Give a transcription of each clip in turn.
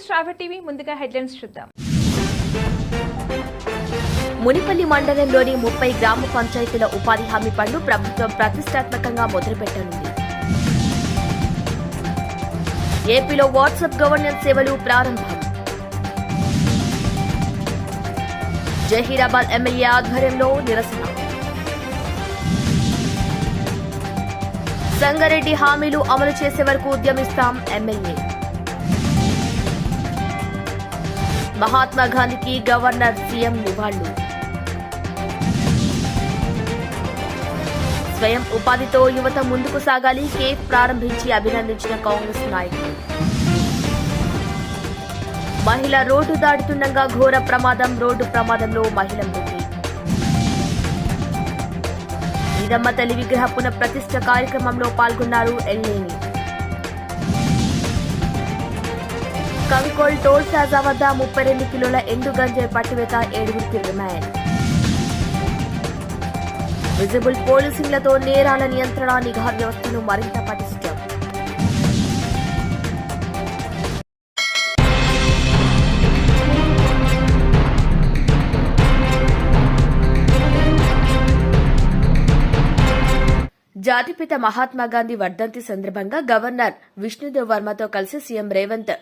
To Shravya TV. ముందుగా headlines చూద్దాం. మునిపల్లి మండలంలోని 30 గ్రామ పంచాయతీల ఉపాధి హామీ పనులు ప్రభుత్వం ప్రతిష్టాత్మకంగా మొదలుపెట్టనుంది. ఏపీలో వాట్సాప్ గవర్నెన్స్ సేవలు ప్రారంభం. జహీరాబాద్ ఎమ్మెల్యే ఆధ్వర్యంలో నిరసన. సంగారెడ్డి హామీలు అమలు చేసే వరకు ఉద్యమిస్తాం ఎమ్మెల్యే. మహాత్మా గాంధీకి గవర్నర్ సీఎం నివాళులు. స్వయం ఉపాధితో యువత ముందుకు సాగాలి. కేఫ్ ప్రారంభించి అభినందించిన కాంగ్రెస్ నాయకులు. మహిళ రోడ్డు దాటుతుండగా ఘోర ప్రమాదం. రోడ్డు ప్రమాదంలో మహిళ మృతి. ఈదమ్మ తల్లి విగ్రహ పునఃప్రతిష్ఠ కార్యక్రమంలో పాల్గొన్నారు ఎల్లేని. కంకోల్ టోల్ ప్లాజా వద్ద 32 కిలోల ఎండు గంజాయి పట్టివేత. 7గురికి రిమాండ్. విజిబుల్ పోలీసింగ్లతో నేరాల నియంత్రణ నిఘా వ్యవస్థను మరింత పటిష్టం. జాతిపిత మహాత్మాగాంధీ వర్ధంతి సందర్భంగా గవర్నర్ విష్ణుదేవ్ వర్మతో కలిసి సీఎం రేవంత్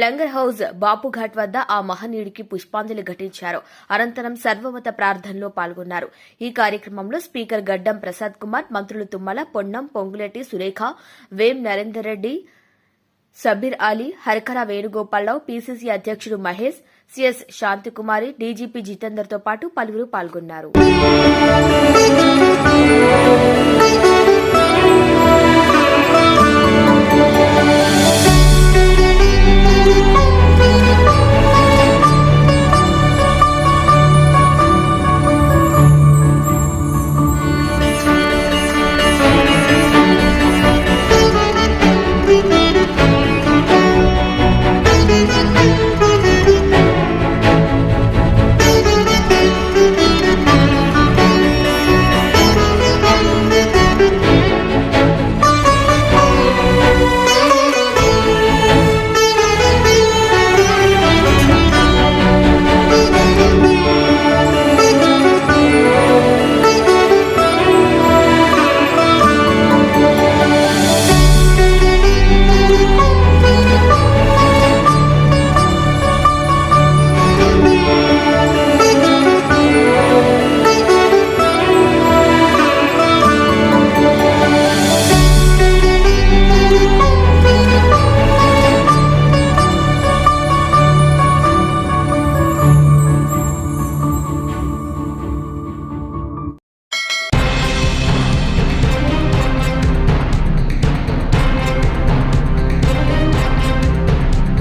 లంగర్ హౌస్ బాపుఘాట్ వద్ద ఆ మహనీయుడికి పుష్పాంజలి ఘటించారు. అనంతరం సర్వమత ప్రార్థనలో పాల్గొన్నారు. ఈ కార్యక్రమంలో స్పీకర్ గడ్డం ప్రసాద్ కుమార్, మంత్రులు తుమ్మల, పొన్నం, పొంగులేటి సురేఖ, వేం నరేందర్ రెడ్డి, సబీర్ అలీ, హర్కర వేణుగోపాలరావు, పీసీసీ అధ్యక్షుడు మహేష్, సీఎస్ శాంతికుమారి, డీజీపీ జితేందర్తో పాటు పలువురు పాల్గొన్నారు.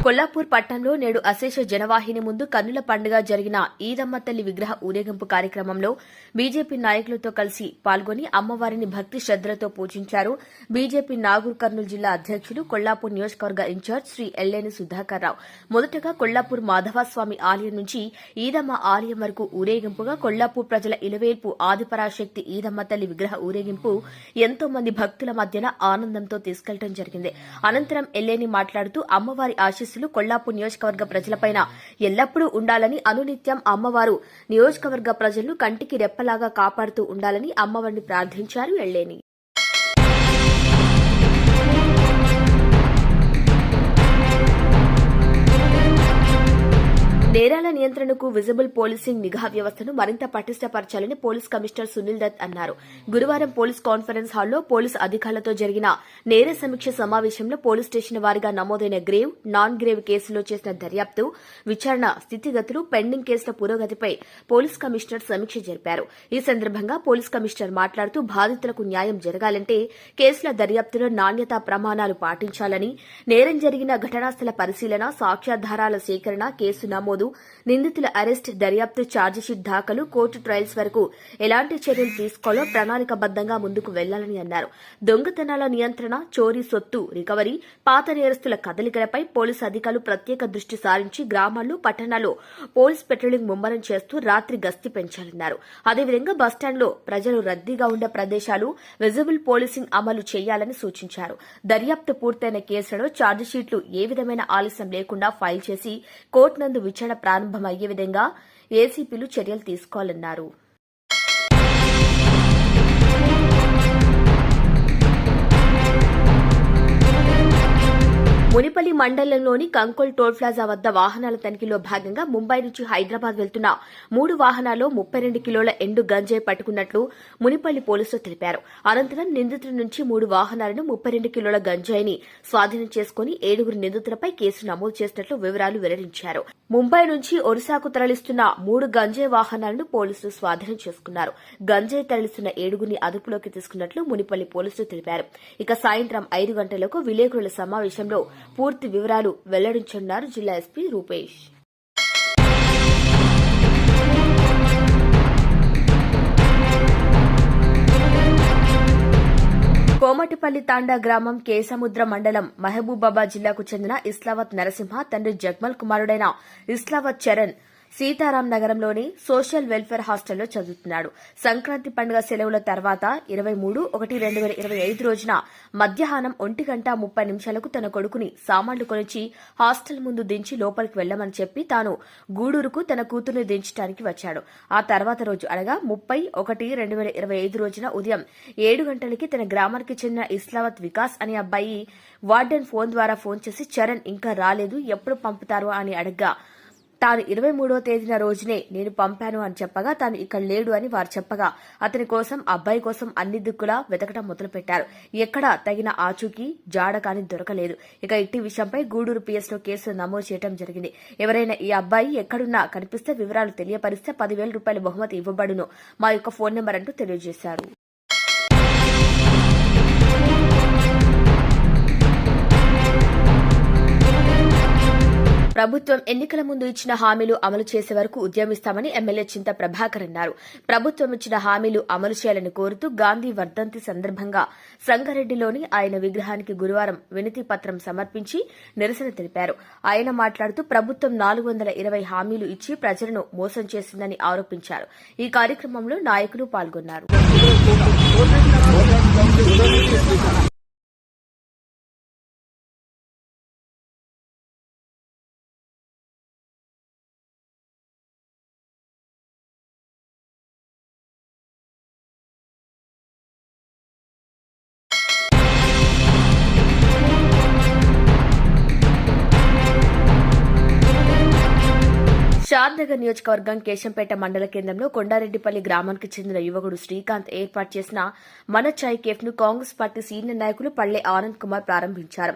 కొల్లాపూర్ పట్టణంలో నేడు అశేష జనవాహిని ముందు కన్నుల పండుగ జరిగిన ఈదమ్మ తల్లి విగ్రహ ఊరేగింపు కార్యక్రమంలో బీజేపీ నాయకులతో కలిసి పాల్గొని అమ్మవారిని భక్తి శ్రద్దలతో పూజించారు. బీజేపీ నాగూర్ కర్నూలు జిల్లా అధ్యక్షులు, కొల్లాపూర్ నియోజకవర్గ ఇన్ఛార్జ్ శ్రీ ఎల్లేని సుధాకర్ రావు మొదటగా కొల్లాపూర్ మాధవస్వామి ఆలయం నుంచి ఈదమ్మ ఆలయం వరకు ఊరేగింపుగా కొల్లాపూర్ ప్రజల ఇలవేల్పు ఆదిపరాశక్తి ఈదమ్మ తల్లి విగ్రహ ఊరేగింపు ఎంతో మంది భక్తుల మధ్యన ఆనందంతో తీసుకెళ్లడం జరిగింది. అనంతరం ఎల్లేని మాట్లాడుతూ అమ్మవారి ఆశీస్సులు కొల్లాపూర్ నియోజకవర్గ ప్రజలపైన ఎల్లప్పుడూ ఉండాలని, అనునిత్యం అమ్మవారు నియోజకవర్గ ప్రజలను కంటికి రెప్పలాగా కాపాడుతూ ఉండాలని అమ్మవారిని ప్రార్థించారు ఎల్లేని. నేరాల నియంత్రణకు విజిబుల్ పోలీసింగ్ నిఘా వ్యవస్థను మరింత పటిష్టపరచాలని పోలీస్ కమిషనర్ సునీల్ దత్ అన్నారు. గురువారం పోలీస్ కాన్ఫరెన్స్ హాల్లో పోలీసు అధికారులతో జరిగిన నేర సమీక్ష సమావేశంలో పోలీస్ స్టేషన్ వారీగా నమోదైన గ్రేవ్, నాన్ గ్రేవ్ కేసులో చేసిన దర్యాప్తు, విచారణ స్థితిగతులు, పెండింగ్ కేసుల పురోగతిపై పోలీస్ కమిషనర్ సమీక్ష జరిపారు. ఈ సందర్భంగా పోలీస్ కమిషనర్ మాట్లాడుతూ బాధితులకు న్యాయం జరగాలంటే కేసుల దర్యాప్తులో నాణ్యతా ప్రమాణాలు పాటించాలని, నేరం జరిగిన ఘటనాస్థల పరిశీలన, సాక్ష్యాధారాల సేకరణ, కేసు నమోదు, నిందితుల అరెస్ట్, దర్యాప్తు, ఛార్జిషీట్ దాఖలు, కోర్టు ట్రయల్స్ వరకు ఎలాంటి చర్యలు తీసుకోవాలో ప్రణాళికబద్దంగా ముందుకు వెళ్లాలని అన్నారు. దొంగతనాల నియంత్రణ, చోరీ సొత్తు రికవరీ, పాత నేరస్తుల కదలికలపై పోలీసు అధికారులు ప్రత్యేక దృష్టి సారించి గ్రామాల్లో, పట్టణాల్లో పోలీస్ పెట్రోలింగ్ ముమ్మరం చేస్తూ రాత్రి గస్తీ పెంచాలన్నారు. అదేవిధంగా బస్టాండ్లో ప్రజలు రద్దీగా ఉండే ప్రదేశాలు విజిబుల్ పోలీసింగ్ అమలు చేయాలని సూచించారు. దర్యాప్తు పూర్తయిన కేసులలో ఛార్జిషీట్లు ఏ విధమైన ఆలస్యం లేకుండా ఫైల్ చేసి కోర్టు నందు విచారణ ప్రారంభమయ్యే విధంగా ఏసీపీలు చర్యలు తీసుకోవాలన్నారు. మునిపల్లి మండలంలోని కంకోల్ టోల్ ప్లాజా వద్ద వాహనాల తనిఖీలో భాగంగా ముంబై నుంచి హైదరాబాద్ వెళ్తున్న 3 వాహనాల్లో 32 కిలోల ఎండు గంజాయి పట్టుకున్నట్లు మునిపల్లి పోలీసులు తెలిపారు. అనంతరం నిందితుల నుంచి 3 వాహనాలను 32 కిలోల గంజాయిని స్వాధీనం చేసుకుని 7 నిందితులపై కేసు నమోదు చేసినట్లు వివరాలు వెల్లడించారు. ముంబై నుంచి ఒరిస్సాకు తరలిస్తున్న 3 గంజాయి వాహనాలను పోలీసులు స్వాధీనం చేసుకున్నారు. గంజాయి తరలిస్తున్న 7 అదుపులోకి తీసుకున్నట్లు మునిపల్లి పోలీసులు తెలిపారు. ఇక సాయంత్రం 5 గంటలకు విలేకరుల సమావేశంలో పూర్తి వివరాలు వెల్లడించనున్నారు జిల్లా ఎస్పీ రూపేష్. కోమటిపల్లి తాండా గ్రామం కేసముద్ర మండలం మహబూబాబాద్ జిల్లాకు చెందిన ఇస్లావత్ నరసింహ తండ్రి జగ్మల్ కుమారుడైన ఇస్లావత్ చరణ్ సీతారాం నగరంలోని సోషల్ వెల్ఫేర్ హాస్టల్లో చదువుతున్నాడు. సంక్రాంతి పండుగ సెలవుల తర్వాత 23/1/2025 రోజున మధ్యాహ్నం 1:30 తన కొడుకుని సామాన్లు కొనిచ్చి హాస్టల్ ముందు దించి లోపలికి వెళ్లమని చెప్పి తాను గూడూరుకు తన కూతుర్ని దించడానికి వచ్చాడు. ఆ తర్వాత రోజు అనగా 30/1/2025 రోజున ఉదయం 7 గంటలకి తన గ్రామానికి చెందిన ఇస్లావత్ వికాస్ అనే అబ్బాయి వార్డెన్ ఫోన్ ద్వారా ఫోన్ చేసి చరణ్ ఇంకా రాలేదు, ఎప్పుడు పంపుతారు అని అడగ్గా తాను 23వ తేదీన రోజునే నేను పంపాను అని చెప్పగా తాను ఇక్కడ లేడు అని వారు చెప్పగా అతని కోసం, అబ్బాయి కోసం అన్ని దిక్కులా వెతకడం మొదలుపెట్టారు. ఎక్కడా తగిన ఆచూకీ జాడ కాని దొరకలేదు. ఇక ఇట్టి విషయంపై గూడూరు పీఎస్లో కేసు నమోదు చేయడం జరిగింది. ఎవరైనా ఈ అబ్బాయి ఎక్కడున్నా కనిపిస్తే వివరాలు తెలియపరిస్తే 10,000 రూపాయల బహుమతి ఇవ్వబడును, మా యొక్క ఫోన్ నెంబర్ అంటూ తెలియజేశారు. ప్రభుత్వం ఎన్నికల ముందు ఇచ్చిన హామీలు అమలు చేసే వరకు ఉద్యమిస్తామని ఎమ్మెల్యే చింత ప్రభాకర్ అన్నారు. ప్రభుత్వం ఇచ్చిన హామీలు అమలు చేయాలని కోరుతూ గాంధీ వర్ధంతి సందర్భంగా సంగారెడ్డిలోని ఆయన విగ్రహానికి గురువారం వినతి పత్రం సమర్పించి నిరసన తెలిపారు. ఆయన మాట్లాడుతూ ప్రభుత్వం 420 హామీలు ఇచ్చి ప్రజలను మోసం చేసిందని ఆరోపించారు. ఈ కార్యక్రమంలో నాయకులు పాల్గొన్నారు. షాద్నగర్ నియోజకవర్గం కేశంపేట మండల కేంద్రంలో కొండారెడ్డిపల్లి గ్రామానికి చెందిన యువకుడు శ్రీకాంత్ ఏర్పాటు చేసిన మన చాయ్ కేఫ్ ను కాంగ్రెస్ పార్టీ సీనియర్ నాయకులు పల్లె ఆనంద్ కుమార్ ప్రారంభించారు.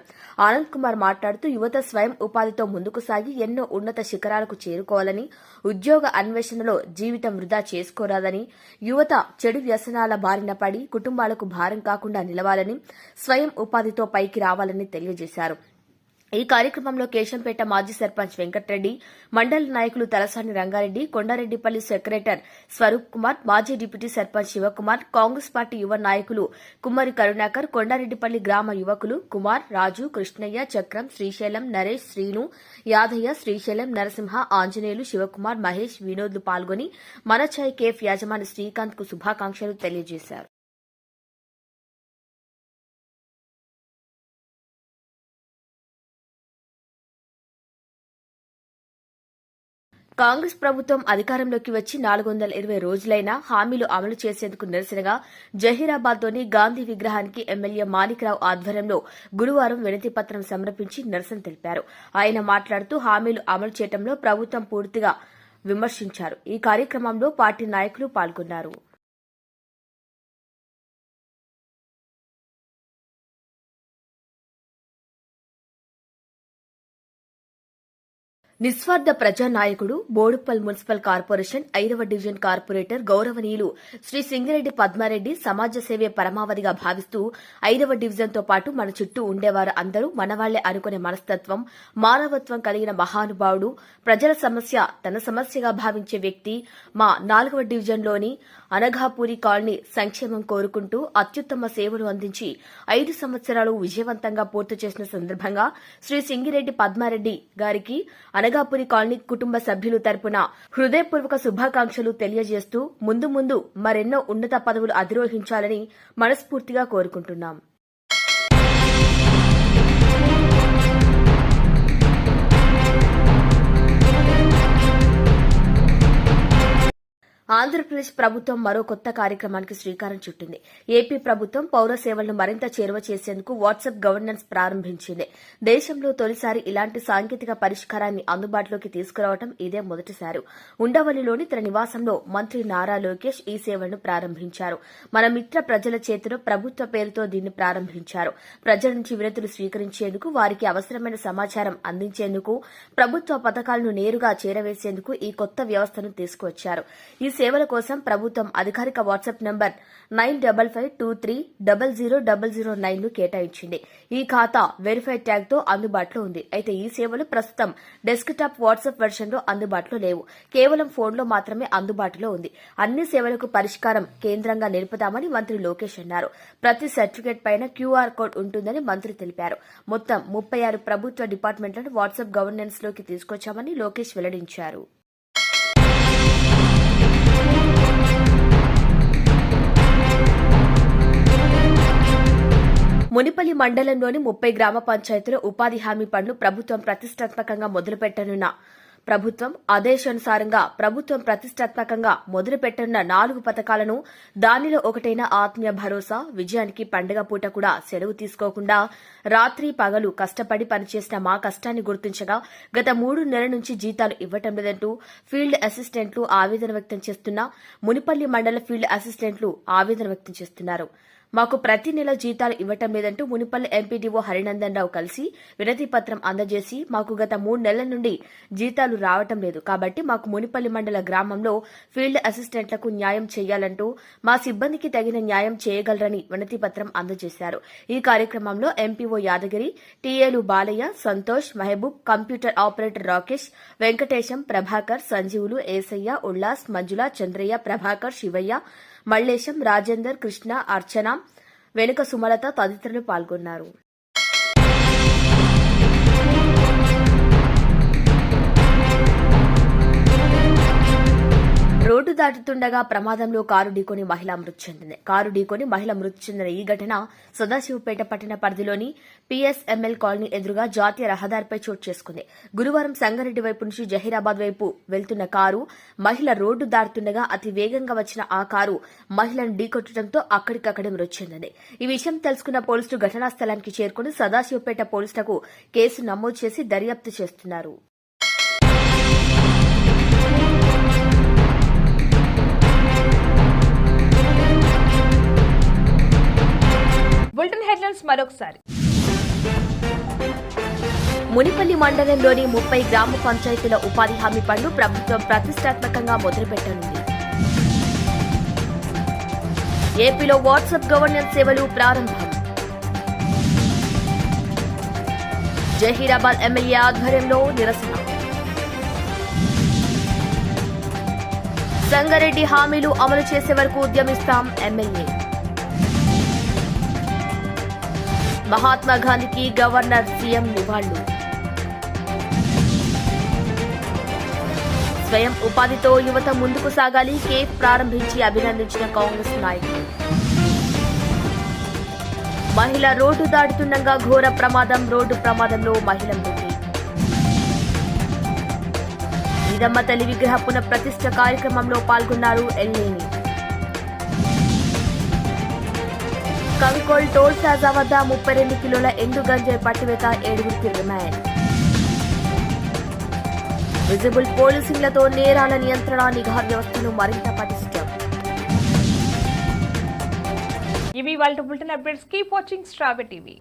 ఆనంద్ కుమార్ మాట్లాడుతూ యువత స్వయం ఉపాధితో ముందుకు సాగి ఎన్నో ఉన్నత శిఖరాలకు చేరుకోవాలని, ఉద్యోగ అన్వేషణలో జీవితం వృధా చేసుకోరాదని, యువత చెడు వ్యసనాల బారిన పడి కుటుంబాలకు భారం కాకుండా నిలవాలని, స్వయం ఉపాధితో పైకి రావాలని తెలియజేశారు. ఈ కార్యక్రమంలో కేశంపేట మాజీ సర్పంచ్ వెంకటరెడ్డి, మండల నాయకులు తలసాని రంగారెడ్డి, కొండారెడ్డిపల్లి సెక్రటరీ స్వరూప్ కుమార్, మాజీ డిప్యూటీ సర్పంచ్ శివకుమార్, కాంగ్రెస్ పార్టీ యువ నాయకులు కుమ్మరి కరుణాకర్, కొండారెడ్డిపల్లి గ్రామ యువకులు కుమార్, రాజు, కృష్ణయ్య, చక్రం, శ్రీశైలం, నరేష్, శ్రీను, యాదయ్య, శ్రీశైలం, నరసింహ, ఆంజనేయులు, శివకుమార్, మహేష్, వినోద్లు పాల్గొని మన ఛాయ్ కేఫ్ యాజమాని శ్రీకాంత్ కు శుభాకాంక్షలు తెలియజేశారు. కాంగ్రెస్ ప్రభుత్వం అధికారంలోకి వచ్చి 420 రోజులైనా హామీలు అమలు చేసేందుకు నిరసనగా జహీరాబాద్లోని గాంధీ విగ్రహానికి ఎమ్మెల్యే మాణిక్రావు ఆధ్వర్యంలో గురువారం వినతిపత్రం సమర్పించి నిరసన తెలిపారు. ఆయన మాట్లాడుతూ హామీలు అమలు చేయడంలో ప్రభుత్వం పూర్తిగా విమర్శించారు. ఈ కార్యక్రమంలో పార్టీ నాయకులు పాల్గొన్నారు. నిస్వార్థ ప్రజానాయకుడు బోడుప్పల్ మున్సిపల్ కార్పొరేషన్ 5వ డివిజన్ కార్పొరేటర్ గౌరవనీయులు శ్రీ సింగిరెడ్డి పద్మారెడ్డి సమాజ సేవే పరమావధిగా భావిస్తూ 5వ డివిజన్తో పాటు మన చుట్టూ ఉండేవారు అందరూ మనవాళ్లే అనుకునే మనస్తత్వం, మానవత్వం కలిగిన మహానుభావుడు, ప్రజల సమస్య తన సమస్యగా భావించే వ్యక్తి, మా 4వ డివిజన్లోని అనఘాపూరి కాలనీ సంక్షేమం కోరుకుంటూ అత్యుత్తమ సేవలు అందించి 5 సంవత్సరాలు విజయవంతంగా పూర్తి చేసిన సందర్భంగా శ్రీ సింగిరెడ్డి పద్మారెడ్డి గారికి అనగాపురి కాలనీ కుటుంబ సభ్యులు తరపున హృదయపూర్వక శుభాకాంక్షలు తెలియజేస్తూ ముందు మరెన్నో ఉన్నత పదవులు అధిరోహించాలని మనస్ఫూర్తిగా కోరుకుంటున్నాం. ఆంధ్రప్రదేశ్ ప్రభుత్వం మరో కొత్త కార్యక్రమానికి శ్రీకారం చుట్టింది. ఏపీ ప్రభుత్వం పౌర సేవలను మరింత చేరువ చేసేందుకు వాట్సాప్ గవర్నెన్స్ ప్రారంభించింది. దేశంలో తొలిసారి ఇలాంటి సాంకేతిక పరిష్కారాన్ని అందుబాటులోకి తీసుకురావడం ఇదే మొదటిసారి. ఉండవల్లిలోని తన నివాసంలో మంత్రి నారా లోకేష్ ఈ సేవలను ప్రారంభించారు. మన మిత్ర ప్రజల చేతిలో ప్రభుత్వ పేరుతో దీన్ని ప్రారంభించారు. ప్రజల నుంచి వినతులు స్వీకరించేందుకు, వారికి అవసరమైన సమాచారం అందించేందుకు, ప్రభుత్వ పథకాలను నేరుగా చేరవేసేందుకు ఈ కొత్త వ్యవస్థను తీసుకువచ్చారు. ఈ సేవల కోసం ప్రభుత్వం అధికారిక వాట్సాప్ నంబర్ 9552300009 ను కేటాయించింది. ఈ ఖాతా వెరిఫైడ్ ట్యాగ్ తో అందుబాటులో ఉంది. అయితే ఈ సేవలు ప్రస్తుతం డెస్క్టాప్ వాట్సాప్ వెర్షన్ లో అందుబాటులో లేవు. కేవలం ఫోన్లో మాత్రమే అందుబాటులో ఉంది. అన్ని సేవలకు పరిష్కారం కేంద్రంగా నిలుపుతామని మంత్రి లోకేష్ అన్నారు. ప్రతి సర్టిఫికేట్ పైన క్యూఆర్ కోడ్ ఉంటుందని మంత్రి తెలిపారు. మొత్తం 36 ప్రభుత్వ డిపార్ట్మెంట్లను వాట్సాప్ గవర్నెన్స్ లోకి తీసుకొచ్చామని లోకేష్ వెల్లడించారు. మునిపల్లి మండలంలోని 30 గ్రామ పంచాయతీల ఉపాధి హామీ పనులు ప్రభుత్వం ప్రతిష్టాత్మకంగా మొదలుపెట్టనున్న మొదలుపెట్టనున్న 4 పథకాలను దానిలో ఒకటైన ఆత్మీయ భరోసా విజయానికి పండుగ పూట కూడా సెలవు తీసుకోకుండా రాత్రి పగలు కష్టపడి పనిచేసిన మా కష్టాన్ని గుర్తించగా గత 3 నెలల నుంచి జీతాలు ఇవ్వటం లేదంటూ ఫీల్డ్ అసిస్టెంట్లు ఆవేదన వ్యక్తం చేస్తున్నా మునిపల్లి మండల ఫీల్డ్ అసిస్టెంట్లు ఆవేదన వ్యక్తం చేస్తున్నారు. మాకు ప్రతి నెల జీతాలు ఇవ్వటం లేదంటూ మునిపల్లి ఎంపీడీఓ హరినందన్ రావు కలిసి వినతి పత్రం అందజేసి మాకు గత 3 నెలల నుండి జీతాలు రావటం లేదు కాబట్టి మాకు మునిపల్లి మండల గ్రామంలో ఫీల్డ్ అసిస్టెంట్లకు న్యాయం చేయాలంటూ మా సిబ్బందికి తగిన న్యాయం చేయగలరని వినతి పత్రం అందజేశారు. ఈ కార్యక్రమంలో ఎంపీఓ యాదగిరి, టీఏలు బాలయ్య, సంతోష్, మహబూబ్, కంప్యూటర్ ఆపరేటర్ రాకేష్, వెంకటేశం, ప్రభాకర్, సంజీవులు, ఏసయ్య, ఉల్లాస్, మంజుల, చంద్రయ్య, ప్రభాకర్, శివయ్య, మల్లేశం, రాజేందర్, కృష్ణ, అర్చన, వెనుక సుమలత తదితరులు పాల్గొన్నారు. రోడ్డు దాటుతుండగా ప్రమాదంలో కారు ఢీకొని మహిళ మృతి చెందింది. కారు ఢీకొని మహిళ మృతి చెందిన ఈ ఘటన సదాశివపేట పట్టణ పరిధిలోని పీఎస్ఎంఎల్ కాలనీ ఎదురుగా జాతీయ రహదారిపై చోటు చేసుకుంది. గురువారం సంగారెడ్డి వైపు నుంచి జహీరాబాద్ వైపు వెళ్తున్న కారు మహిళ రోడ్డు దాటుతుండగా అతి వేగంగా వచ్చిన ఆ కారు మహిళను ఢీకొట్టడంతో అక్కడికక్కడే మృతి చెందింది. ఈ విషయం తెలుసుకున్న పోలీసులు ఘటనా స్థలానికి చేరుకుని సదాశివపేట పోలీసులకు కేసు నమోదు చేసి దర్యాప్తు చేస్తున్నారు. బులెటిన్ హెడ్లైన్స్ మరొకసారి. మునిపల్లి మండలంలోని 30 గ్రామ పంచాయతీల ఉపాధి హామీ పనులు ప్రభుత్వం ప్రతిష్టాత్మకంగా మొదలుపెట్టనుంది. ఏపీలో వాట్సాప్ గవర్నెన్స్ సేవలు ప్రారంభం. జహీరాబాద్ ఎమ్మెల్యే ఆధ్వర్యంలో నిరసన. సంగారెడ్డి హామీలు అమలు చేసే వరకు ఉద్యమిస్తాం ఎమ్మెల్యే. మహాత్మా గాంధీకి గవర్నర్ సీఎం నివాళులు. స్వయం ఉపాధితో యువత ముందుకు సాగాలి, కేఫ్ ప్రారంభించి అభినందించిన కాంగ్రెస్ నాయకులు. మహిళ రోడ్డు దాటుతుండగా ఘోర ప్రమాదం, రోడ్డు ప్రమాదంలో మహిళ మృతి. ఈదమ్మ తల్లి విగ్రహ పునఃప్రతిష్ఠ కార్యక్రమంలో పాల్గొన్నారు ఎల్లేని. కంకోల్ టోల్ ప్లాజా వద్ద 32 కిలోల ఎండు గంజాయి పట్టివేత, 7గురికి రిమాండ్. విజిబుల్ పోలీసింగ్లతో నేరాల నియంత్రణ, నిఘా వ్యవస్థను మరింత పటిష్టం. ఇవి వాళ్ళ బులెటిన్ అప్డేట్స్. కీప్ వాచింగ్ స్ట్రాబె టీవీ.